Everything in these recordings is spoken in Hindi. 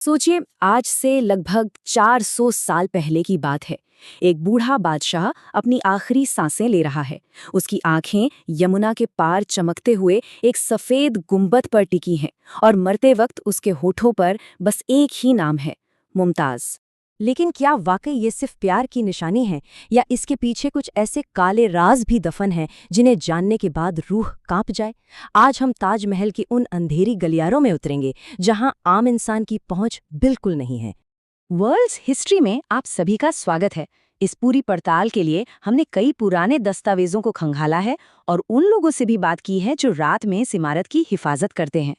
सोचिए, आज से लगभग 400 साल पहले की बात है। एक बूढ़ा बादशाह अपनी आखिरी सांसें ले रहा है। उसकी आंखें यमुना के पार चमकते हुए एक सफेद गुंबद पर टिकी हैं और मरते वक्त उसके होठों पर बस एक ही नाम है, मुमताज। लेकिन क्या वाकई ये सिर्फ प्यार की निशानी है या इसके पीछे कुछ ऐसे काले राज भी दफन हैं जिन्हें जानने के बाद रूह कांप जाए। आज हम ताजमहल की उन अंधेरी गलियारों में उतरेंगे जहां आम इंसान की पहुंच बिल्कुल नहीं है। वर्ल्ड्स हिस्ट्री में आप सभी का स्वागत है। इस पूरी पड़ताल के लिए हमने कई पुराने दस्तावेजों को खंगाला है और उन लोगों से भी बात की है जो रात में इस इमारत की हिफाजत करते हैं,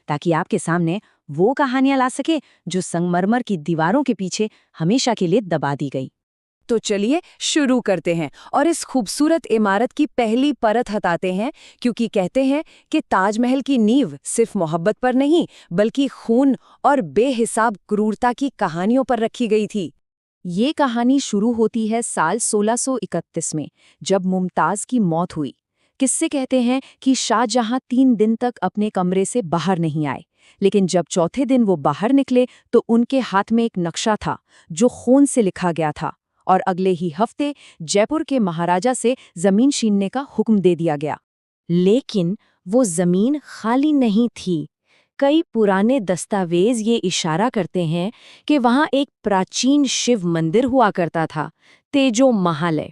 ताकि आपके सामने वो कहानियां ला सके जो संगमरमर की दीवारों के पीछे हमेशा के लिए दबा दी गई। तो चलिए शुरू करते हैं और इस खूबसूरत इमारत की पहली परत हटाते हैं, क्योंकि कहते हैं कि ताजमहल की नींव सिर्फ मोहब्बत पर नहीं बल्कि खून और बेहिसाब क्रूरता की कहानियों पर रखी गई थी। ये कहानी शुरू होती है साल 1631 में, जब मुमताज की मौत हुई। किस्से कहते हैं कि शाहजहां 3 दिन तक अपने कमरे से बाहर नहीं आए, लेकिन जब चौथे दिन वो बाहर निकले तो उनके हाथ में एक नक्शा था जो खून से लिखा गया था, और अगले ही हफ्ते जयपुर के महाराजा से जमीन छीनने का हुक्म दे दिया गया। लेकिन वो जमीन खाली नहीं थी। कई पुराने दस्तावेज ये इशारा करते हैं कि वहां एक प्राचीन शिव मंदिर हुआ करता था, तेजो महालय।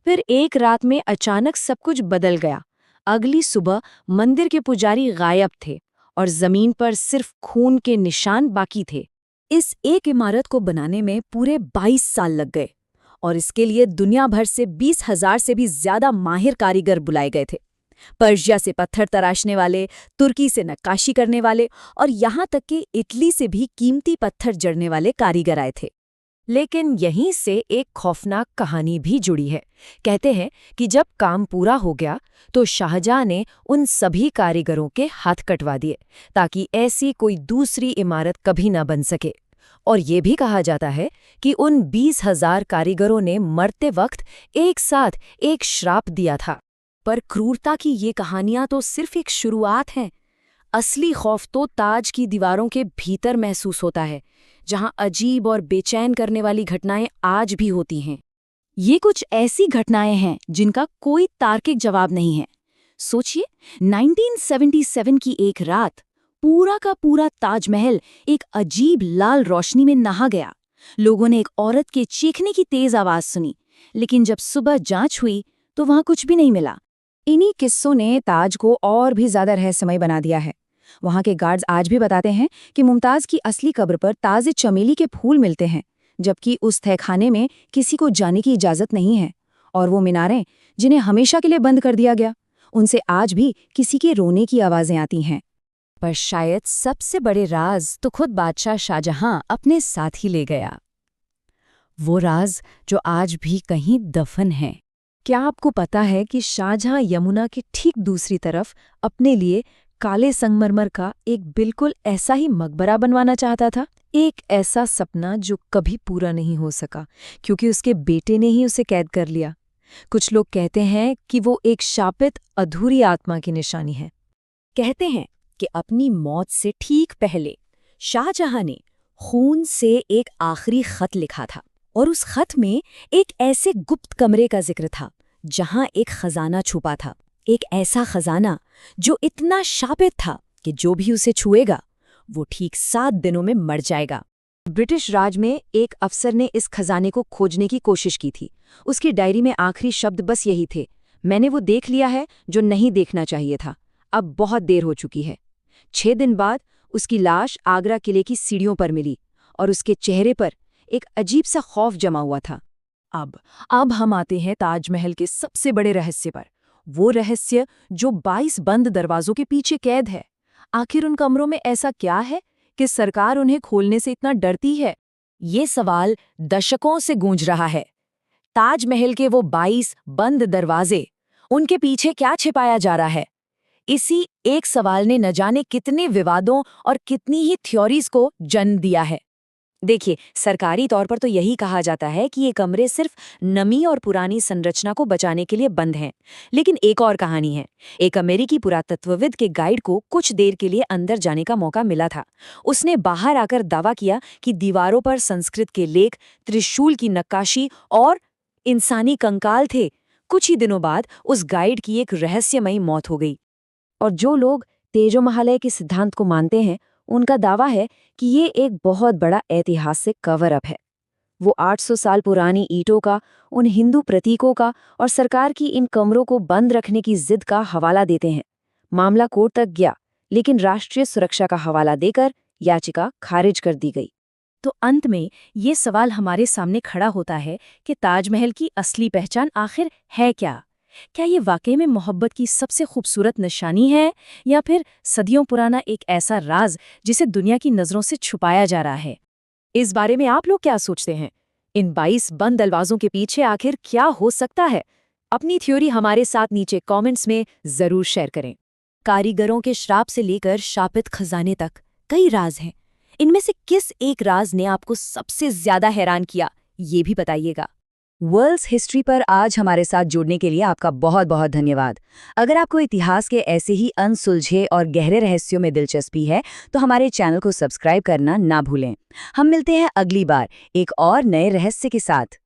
फिर एक रात में अचानक सब कुछ बदल गया। अगली सुबह मंदिर के पुजारी गायब थे और जमीन पर सिर्फ खून के निशान बाकी थे। इस एक इमारत को बनाने में पूरे 22 साल लग गए और इसके लिए दुनिया भर से 20,000 से भी ज्यादा माहिर कारीगर बुलाए गए थे। पर्शिया से पत्थर तराशने वाले, तुर्की से नक्काशी करने वाले और यहाँ तक कि इटली से भी कीमती पत्थर जड़ने वाले कारीगर आए थे। लेकिन यहीं से एक खौफनाक कहानी भी जुड़ी है। कहते हैं कि जब काम पूरा हो गया तो शाहजहां ने उन सभी कारीगरों के हाथ कटवा दिए, ताकि ऐसी कोई दूसरी इमारत कभी न बन सके। और ये भी कहा जाता है कि उन 20,000 कारीगरों ने मरते वक्त एक साथ एक श्राप दिया था। पर क्रूरता की ये कहानियां तो सिर्फ एक शुरुआत हैं। असली खौफ तो ताज की दीवारों के भीतर महसूस होता है, जहां अजीब और बेचैन करने वाली घटनाएं आज भी होती हैं। ये कुछ ऐसी घटनाएं हैं जिनका कोई तार्किक जवाब नहीं है। सोचिए, 1977 की एक रात पूरा का पूरा ताजमहल एक अजीब लाल रोशनी में नहा गया। लोगों ने एक औरत के चीखने की तेज आवाज सुनी, लेकिन जब सुबह जांच हुई तो वहां कुछ भी नहीं मिला। इन्हीं किस्सों ने ताज को और भी ज्यादा रहस्यमय बना दिया है। वहां के गार्ड्स आज भी बताते हैं कि मुमताज की असली कब्र पर ताजे चमेली के फूल मिलते हैं, जबकि उस तहखाने में किसी को जाने की इजाजत नहीं है। और वो मीनारें जिन्हें हमेशा के लिए बंद कर दिया गया, उनसे आज भी किसी के रोने की आवाजें आती हैं। पर शायद सबसे बड़े राज तो खुद बादशाह शाहजहां अपने साथ ही ले गया। वो राज जो आज भी कहीं दफन है। क्या आपको पता है कि शाहजहां यमुना के ठीक दूसरी तरफ अपने लिए काले संगमरमर का एक बिल्कुल ऐसा ही मकबरा बनवाना चाहता था? एक ऐसा सपना जो कभी पूरा नहीं हो सका, क्योंकि उसके बेटे ने ही उसे कैद कर लिया। कुछ लोग कहते हैं कि वो एक शापित अधूरी आत्मा की निशानी है। कहते हैं कि अपनी मौत से ठीक पहले शाहजहां ने खून से एक आखिरी खत लिखा था, और उस खत में एक ऐसे गुप्त कमरे का जिक्र था जहां एक खजाना छुपा था। एक ऐसा खजाना जो इतना शापित था कि जो भी उसे छुएगा वो ठीक 7 दिनों में मर जाएगा। ब्रिटिश राज में एक अफसर ने इस खजाने को खोजने की कोशिश की थी। उसकी डायरी में आखिरी शब्द बस यही थे, मैंने वो देख लिया है जो नहीं देखना चाहिए था। अब बहुत देर हो चुकी है। 6 दिन बाद उसकी लाश आगरा किले की सीढ़ियों पर मिली और उसके चेहरे पर एक अजीब सा खौफ जमा हुआ था। अब हम आते हैं ताजमहल के सबसे बड़े रहस्य पर। वो रहस्य जो 22 बंद दरवाजों के पीछे कैद है। आखिर उन कमरों में ऐसा क्या है कि सरकार उन्हें खोलने से इतना डरती है? ये सवाल दशकों से गूंज रहा है। ताजमहल के वो 22 बंद दरवाजे, उनके पीछे क्या छिपाया जा रहा है? इसी एक सवाल ने न जाने कितने विवादों और कितनी ही थ्योरीज को जन्म दिया है। देखिए, सरकारी तौर पर तो यही कहा जाता है कि ये कमरे सिर्फ नमी और पुरानी संरचना को बचाने के लिए बंद हैं। लेकिन एक और कहानी है। एक अमेरिकी पुरातत्वविद के गाइड को कुछ देर के लिए अंदर जाने का मौका मिला था। उसने बाहर आकर दावा किया कि दीवारों पर संस्कृत के लेख, त्रिशूल की नक्काशी और इंसानी कंकाल थे। कुछ ही दिनों बाद उस गाइड की एक रहस्यमयी मौत हो गई। और जो लोग तेजो महालय के सिद्धांत को मानते हैं, उनका दावा है कि ये एक बहुत बड़ा ऐतिहासिक कवर अप है। वो 800 साल पुरानी ईंटों का, उन हिंदू प्रतीकों का और सरकार की इन कमरों को बंद रखने की जिद का हवाला देते हैं। मामला कोर्ट तक गया, लेकिन राष्ट्रीय सुरक्षा का हवाला देकर याचिका खारिज कर दी गई। तो अंत में ये सवाल हमारे सामने खड़ा होता है कि ताजमहल की असली पहचान आखिर है क्या? क्या ये वाकई में मोहब्बत की सबसे खूबसूरत निशानी है, या फिर सदियों पुराना एक ऐसा राज जिसे दुनिया की नज़रों से छुपाया जा रहा है? इस बारे में आप लोग क्या सोचते हैं? इन 22 बंद दरवाजों के पीछे आखिर क्या हो सकता है? अपनी थ्योरी हमारे साथ नीचे कमेंट्स में जरूर शेयर करें। कारीगरों के श्राप से लेकर शापित खजाने तक कई राज हैं। इनमें से किस एक राज ने आपको सबसे ज्यादा हैरान किया, ये भी बताइएगा। वर्ल्ड्स हिस्ट्री पर आज हमारे साथ जुड़ने के लिए आपका बहुत बहुत धन्यवाद। अगर आपको इतिहास के ऐसे ही अनसुलझे और गहरे रहस्यों में दिलचस्पी है तो हमारे चैनल को सब्सक्राइब करना ना भूलें। हम मिलते हैं अगली बार एक और नए रहस्य के साथ।